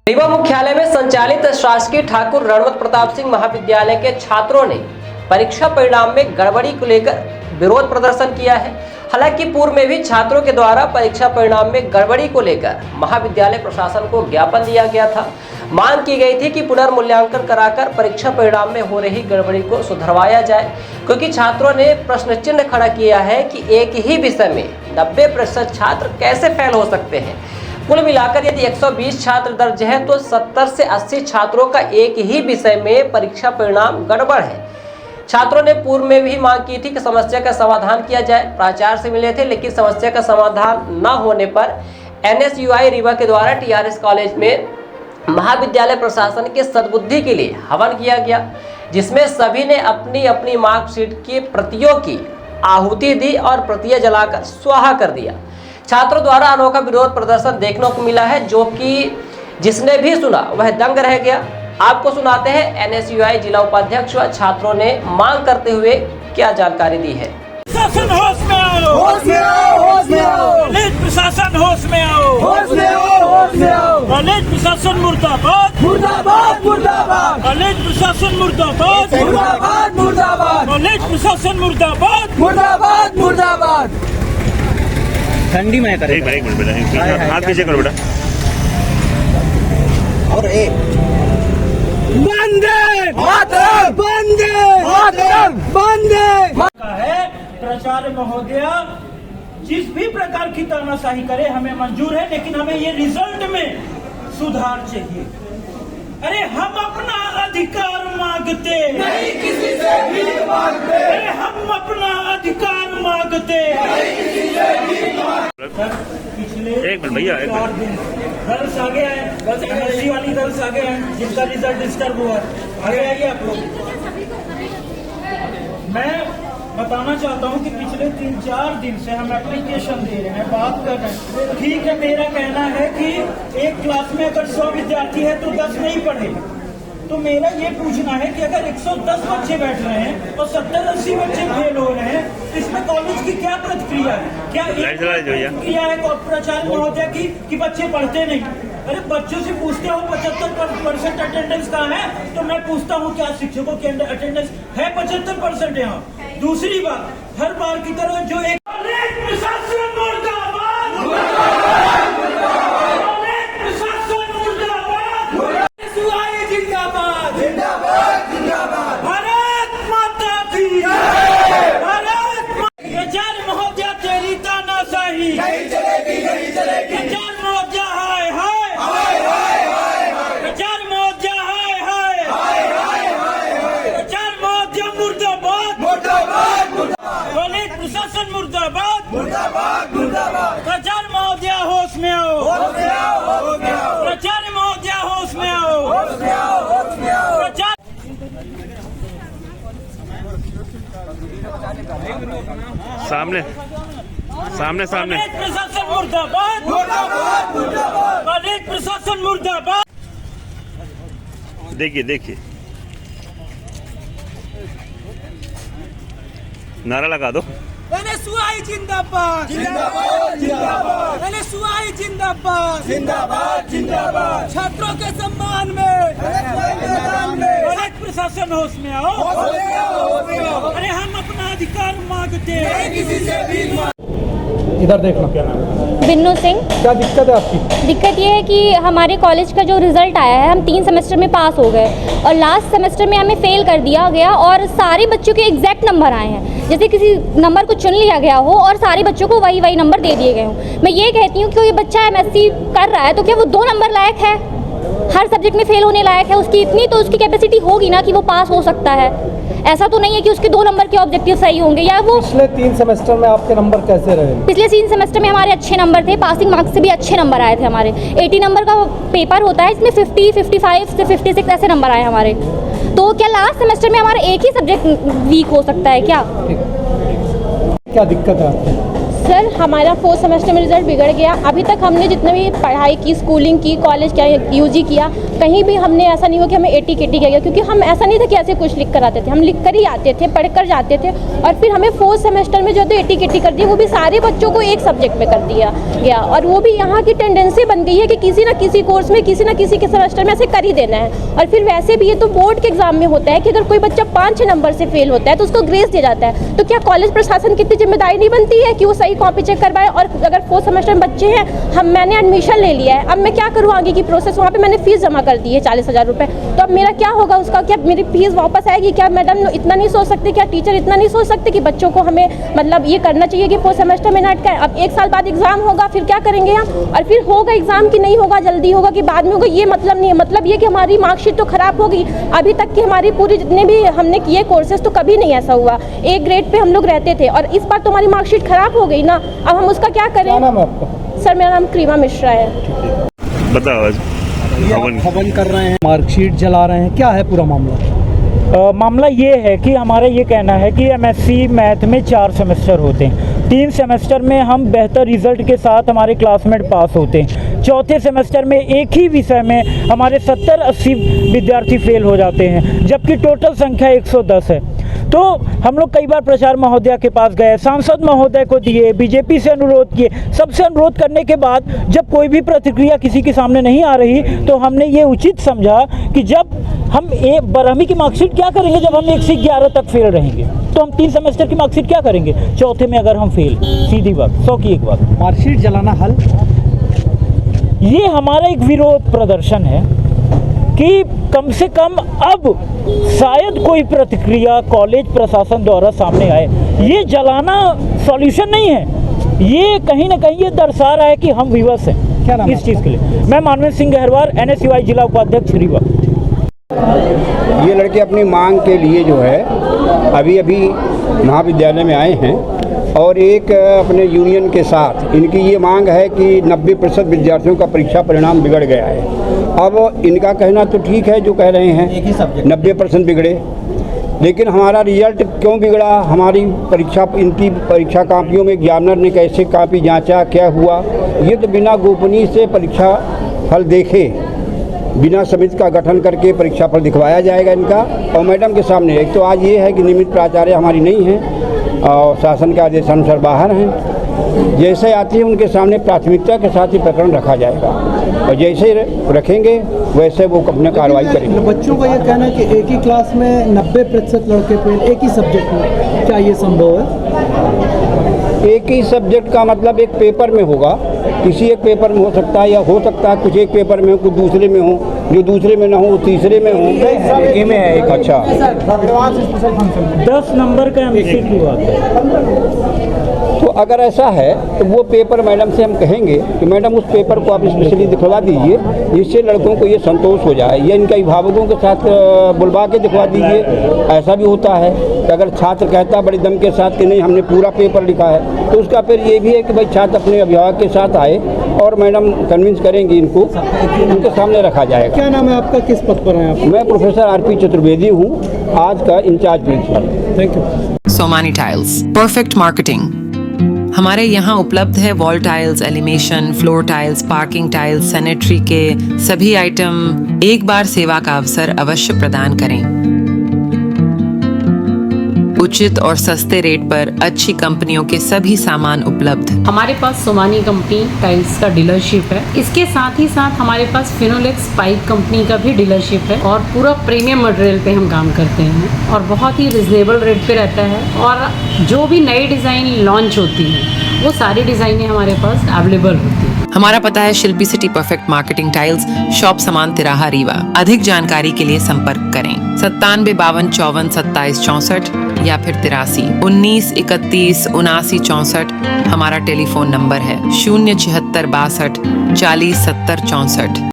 रीवा मुख्यालय में संचालित शासकीय ठाकुर रणवत प्रताप सिंह महाविद्यालय के छात्रों ने परीक्षा परिणाम में गड़बड़ी को लेकर विरोध प्रदर्शन किया है। हालांकि पूर्व में भी छात्रों के द्वारा परीक्षा परिणाम में गड़बड़ी को लेकर महाविद्यालय प्रशासन को ज्ञापन दिया गया था। मांग की गई थी कि पुनर्मूल्यांकन कराकर परीक्षा परिणाम में हो रही गड़बड़ी को सुधरवाया जाए, क्योंकि छात्रों ने प्रश्न चिन्ह खड़ा किया है कि एक ही विषय में 90% छात्र कैसे फेल हो सकते हैं। कुल मिलाकर यदि 120 छात्र दर्ज है तो 70 से 80 छात्रों का एक ही विषय में परीक्षा परिणाम गड़बड़ है। छात्रों ने पूर्व में भी मांग की थी कि समस्या का समाधान किया जाए। प्राचार्य से मिले थे, लेकिन समस्या का समाधान न होने पर NSUI रीवा के द्वारा TRS कॉलेज में महाविद्यालय प्रशासन के सद्बुद्धि के लिए हवन किया गया, जिसमें सभी ने अपनी अपनी मार्कशीट की प्रतियों की आहुति दी और प्रतियां जलाकर स्वाहा कर दिया। छात्रों द्वारा अनोखा विरोध प्रदर्शन देखने को मिला है, जो कि जिसने भी सुना वह दंग रह गया। आपको सुनाते हैं NSUI जिला उपाध्यक्ष व छात्रों ने मांग करते हुए क्या जानकारी दी है। प्रशासन होश में आओ, होश में आओ, होश में आओ। कॉलेज प्रशासन होश में आओ, होश में आओ, होश में आओ। कॉलेज प्रशासन मुर्दाबाद, मुर्दाबाद, मुर्दाबाद। कॉलेज प्रशासन मुर्दाबाद, मुर्दाबाद, मुर्दाबाद। कॉलेज प्रशासन मुर्दाबाद, मुर्दाबाद, मुर्दाबाद। ठंडी में करे। एक मिनट बेटा, हाथ पीछे करो बेटा। और एक बंदे मातरम, बंदे मातरम, बंदे है। प्राचार्य महोदया जिस भी प्रकार की तानाशाही करे हमें मंजूर है, लेकिन हमें ये रिजल्ट में सुधार चाहिए। अरे हम अपना अधिकार मांगते नहीं किसी से भी मांगते। अरे हम अपना अधिकार मांगते नहीं किसी से भी मांगते। पिछले एक मिनट भैया, एक 4 दिन दर्ज आगे आए, NSC वाली दर्ज आगे हैं जिनका रिजल्ट डिस्टर्ब हुआ है। आगे आइए आप लोग। मैं बताना चाहता हूं कि पिछले 3-4 दिन से हम एप्लीकेशन दे रहे हैं, बात कर रहे हैं। ठीक है, मेरा कहना है कि एक क्लास में अगर 100 विद्यार्थी है तो 10 नहीं पढ़े। तो मेरा ये पूछना है कि अगर 110 बच्चे बैठ रहे हैं और 70-80 बच्चे फेल हो रहे हैं, तो इसमें कॉलेज की क्या प्रतिक्रिया है? क्या प्रतिक्रिया है प्राचार्य महोदय की कि बच्चे पढ़ते नहीं? अरे बच्चों से पूछते हो 75% अटेंडेंस कहाँ है, तो मैं पूछता हूँ क्या शिक्षकों की अटेंडेंस है 75% यहाँ? दूसरी बात, हर बार की तरह जो एक प्रशासन मुर्दाबाद, प्रशासन मुर्दाबाद, जिंदाबाद, जिंदाबाद, जिंदाबाद। भारत माता की जय, भारत प्राचार्य महोदया तेरी तानाशाही नहीं चलेगी, नहीं चलेगी। प्राचार्य महोदया हाय हाय, हाय हाय हाय हाय। प्राचार्य महोदया हाय हाय, हाय हाय हाय हाय। प्राचार्य महोदया मुर्दाबाद, मुर्दाबाद, मुर्दाबाद। कॉलेज प्रशासन मुर्दाबाद, मुर्दाबाद, मुर्दाबाद। प्राचार्य महोदया होश में आओ, होश में आओ, होश में आओ। प्राचार्य महोदया होश में आओ, होश में आओ, होश में आओ। प्राचार्य सामने सामने सामने। कॉलेज प्रशासन मुर्दाबाद, मुर्दाबाद, मुर्दाबाद। कॉलेज प्रशासन मुर्दाबाद। देखिए देखिए, नारा लगा दो। NSUI जिंदाबाद, जिंदाबाद, जिंदाबाद। NSUI जिंदाबाद, जिंदाबाद, जिंदाबाद। छात्रों के सम्मान में मैदान में। कॉलेज प्रशासन होश में आओ, होश में आओ, होश में आओ। अरे हम अपना अधिकार मांगते नहीं हैं। किसी से भी मांगते। इधर देखना। क्या नाम है? बिन्नू सिंह। क्या दिक्कत है आपकी? दिक्कत ये है कि हमारे कॉलेज का जो रिज़ल्ट आया है, हम 3 सेमेस्टर में पास हो गए और लास्ट सेमेस्टर में हमें फेल कर दिया गया और सारे बच्चों के एग्जैक्ट नंबर आए हैं। जैसे किसी नंबर को चुन लिया गया हो और सारे बच्चों को वही नंबर दे दिए गए हों। मैं ये कहती हूँ कि कोई बच्चा MSc कर रहा है तो क्या वो 2 नंबर लायक है? हर सब्जेक्ट में फेल होने लायक है? उसकी इतनी तो उसकी कैपेसिटी होगी ना कि वो पास हो सकता है। ऐसा तो नहीं है कि उसके 2 नंबर के ऑब्जेक्टिव सही होंगे या वो। पिछले 3 सेमेस्टर में आपके नंबर कैसे रहे? पिछले 3 सेमेस्टर में हमारे अच्छे नंबर थे, पासिंग मार्क्स से भी अच्छे नंबर आए थे हमारे। 80 नंबर का पेपर होता है, इसमें 50, 55 से 56 ऐसे नंबर आए हमारे। तो क्या लास्ट सेमेस्टर में हमारा एक ही सब्जेक्ट वीक हो सकता है क्या? क्या दिक्कत है आपको? सर हमारा 4th सेमेस्टर में रिजल्ट बिगड़ गया। अभी तक हमने जितने भी पढ़ाई की, स्कूलिंग की, कॉलेज किया, यूजी किया, कहीं भी हमने ऐसा नहीं हुआ कि हमें 80 KT गया, क्योंकि हम ऐसा नहीं था कि ऐसे कुछ लिख कर आते थे, हम लिख कर ही आते थे, पढ़ कर जाते थे। और फिर हमें 4th सेमेस्टर में जो तो 80 KT कर दिया, वो भी सारे बच्चों को एक सब्जेक्ट में कर दिया गया। और वो भी यहाँ की टेंडेंसी बन गई है कि किसी ना किसी कोर्स में, किसी ना किसी के सेमेस्टर में ऐसे कर ही देना है। और फिर वैसे भी ये तो बोर्ड के एग्जाम में होता है कि अगर कोई बच्चा 5-6 नंबर से फेल होता है तो उसको ग्रेस दिया जाता है। तो क्या कॉलेज प्रशासन की इतनी जिम्मेदारी नहीं बनती है कि वो सही कॉपी चेक करवाए? और अगर 4th सेमेस्टर में बच्चे हैं, मैंने एडमिशन ले लिया है, अब मैं क्या करूँ आगे की प्रोसेस? वहाँ पे मैंने फीस जमा कर दी है 40,000 रुपये, तो अब मेरा क्या होगा उसका? क्या मेरी फीस वापस आएगी? क्या मैडम इतना नहीं सोच सकते? क्या टीचर इतना नहीं सोच सकते कि बच्चों को हमें मतलब ये करना चाहिए कि 4th सेमेस्टर में ना अटकाए? अब 1 साल बाद एग्जाम होगा, फिर क्या करेंगे हम? और फिर होगा एग्जाम कि नहीं होगा, जल्दी होगा कि बाद में होगा, ये मतलब नहीं है। मतलब ये कि हमारी मार्कशीट तो खराब होगी। अभी तक की हमारी पूरी जितने भी हमने किए कोर्सेज तो कभी नहीं ऐसा हुआ, एक ग्रेड पे हम लोग रहते थे, और इस बार तो हमारी मार्कशीट खराब हो गई ना। अब हम उसका क्या करें? क्या नाम है आपका? सर मेरा नाम क्रीमा मिश्रा है। बताओ आज हवन हवन कर रहे हैं, मार्कशीट जला रहे हैं, क्या है पूरा मामला? मामला ये है कि हमारा ये कहना है कि MSc मैथ में 4 सेमेस्टर होते हैं। 3 सेमेस्टर में हम बेहतर रिजल्ट के साथ हमारे क्लासमेट पास होते हैं। चौथे सेमेस्टर में एक ही विषय में हमारे 70-80 विद्यार्थी फेल हो जाते हैं, जबकि टोटल संख्या 110 है। तो हम लोग कई बार प्रचार महोदय के पास गए, सांसद महोदय को दिए, बीजेपी से अनुरोध किए। सबसे अनुरोध करने के बाद जब कोई भी प्रतिक्रिया किसी के सामने नहीं आ रही, तो हमने ये उचित समझा कि जब हम 12वीं की मार्कशीट क्या करेंगे जब हम 1 से 11 तक फेल रहेंगे, तो हम 3 सेमेस्टर की मार्कशीट क्या करेंगे चौथे में अगर हम फेल? सीधी बात, 100 की एक बात। मार्कशीट जलाना हल? ये हमारा एक विरोध प्रदर्शन है कि कम से कम अब शायद कोई प्रतिक्रिया कॉलेज प्रशासन द्वारा सामने आए। ये जलाना सॉल्यूशन नहीं है, ये कहीं ना कहीं ये दर्शा रहा है कि हम विवश हैं। क्या नाम इस चीज़ के लिए मैं मानवेंद्र सिंह गहरवार, NSUI जिला उपाध्यक्ष रीवा। ये लड़के अपनी मांग के लिए जो है अभी महाविद्यालय में आए हैं, और एक अपने यूनियन के साथ इनकी ये मांग है कि 90% विद्यार्थियों का परीक्षा परिणाम बिगड़ गया है। अब इनका कहना तो ठीक है जो कह रहे हैं, 90% बिगड़े, लेकिन हमारा रिजल्ट क्यों बिगड़ा? हमारी परीक्षा, इनकी परीक्षा कापियों में एग्जामिनर ने कैसे कापी जांचा, क्या हुआ, ये तो बिना गोपनीय से परीक्षा फल देखे, बिना समिति का गठन करके परीक्षा फल दिखवाया जाएगा इनका। और मैडम के सामने एक तो आज ये है कि नियमित प्राचार्य हमारी नहीं है और शासन के आदेशानुसार बाहर हैं, जैसे आती है उनके सामने प्राथमिकता के साथ ही प्रकरण रखा जाएगा, और जैसे रखेंगे वैसे वो अपने कार्रवाई करेंगे। बच्चों का ये कहना है कि एक ही क्लास में 90% लड़के फेल एक ही सब्जेक्ट में, क्या ये संभव है? एक ही सब्जेक्ट का मतलब एक पेपर में होगा, किसी एक पेपर में हो सकता है, या हो सकता है कुछ एक पेपर में हो, कुछ दूसरे में हो, जो दूसरे में ना हो तीसरे में हो, एक ही में है एक। अच्छा, 10 नंबर का MCQ बात है। तो अगर ऐसा है तो वो पेपर मैडम से हम कहेंगे कि मैडम उस पेपर को आप स्पेशली दिखवा दीजिए, जिससे लड़कों को ये संतोष हो जाए, या इनका अभिभावकों के साथ बुलवा के दिखवा दीजिए। ऐसा भी होता है कि अगर छात्र कहता बड़े दम के साथ कि नहीं हमने पूरा पेपर लिखा है, तो उसका फिर ये भी है कि भाई छात्र अपने अभिभावक के साथ आए और मैडम कन्विंस करेंगी इनको, उनके सामने रखा जाएगा। क्या नाम है आपका, किस पद पर हैं आप? मैं प्रोफेसर RP चतुर्वेदी हूँ, आज का incharge principal. Thank you. Somani tiles, perfect marketing. हमारे यहाँ उपलब्ध है wall tiles, elevation, floor tiles, parking tiles, sanitary के सभी आइटम। एक बार सेवा का अवसर अवश्य प्रदान करें। उचित और सस्ते रेट पर अच्छी कंपनियों के सभी सामान उपलब्ध। हमारे पास सोमानी कंपनी टाइल्स का डीलरशिप है। इसके साथ ही साथ हमारे पास फिनोलेक्स पाइप कंपनी का भी डीलरशिप है, और पूरा प्रीमियम मटेरियल पे हम काम करते हैं, और बहुत ही रिजनेबल रेट पे रहता है। और जो भी नई डिज़ाइन लॉन्च होती है वो सारी डिज़ाइनें हमारे पास अवेलेबल होती है। हमारा पता है Shilpi city perfect marketing tiles, shop Saman Tiraha Rewa. अधिक जानकारी के लिए संपर्क करें 97 52 54 27 64 या फिर 83 19 31 79 64। हमारा टेलीफोन नंबर है 076 62 40 70 64।